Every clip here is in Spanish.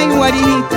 May Guarinita.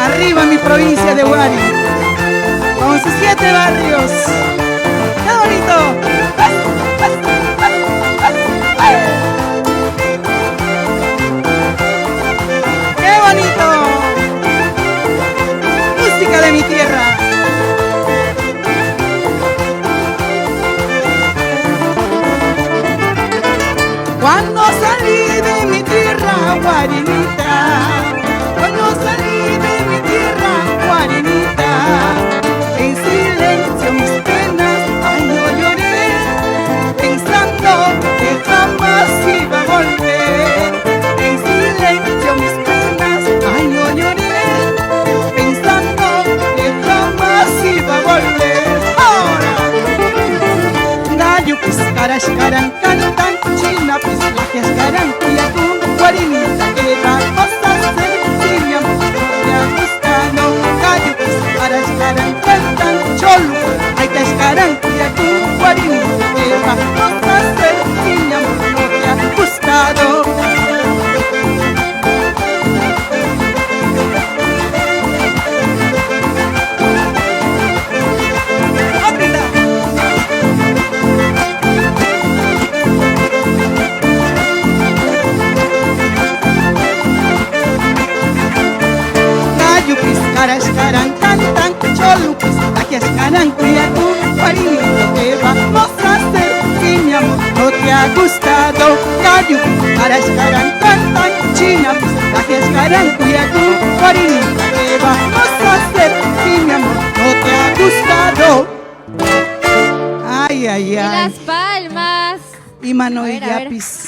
Arriba mi provincia de Huari, con sus 7 barrios. ¡Qué bonito! ¡Qué bonito! Música de mi tierra. Cuando salí de mi tierra, Guarinita, cuando salí de mi tierra, Guarinita, en silencio mis penas, ay, yo lloré, pensando que jamás iba a volver. En silencio mis penas, ay, yo lloré, pensando que jamás iba a volver. Ahora, gallo piscaras, caran, cantan, china, pislajes, caran, cuyacu, Guarinita, que vamos a hacer si mi amor no te ha gustado. Gallo piscaras, caran, cantan, cholo, ay, cascaran, cuyacu, Guarinita, que vamos a hacer si mi amor no te ha gustado. Caran, cantan, cholupis, taquias, caran, cuyacu, Guarinita, ¿qué vamos a hacer si mi amor no te ha gustado? Gallo, caran, cantan, china, taquias, caran, cuyacu, Guarinita, ¿qué vamos a hacer si mi amor no te ha gustado? Ay, ay, ay. Y Las Palmas. Y Mano y Yapis.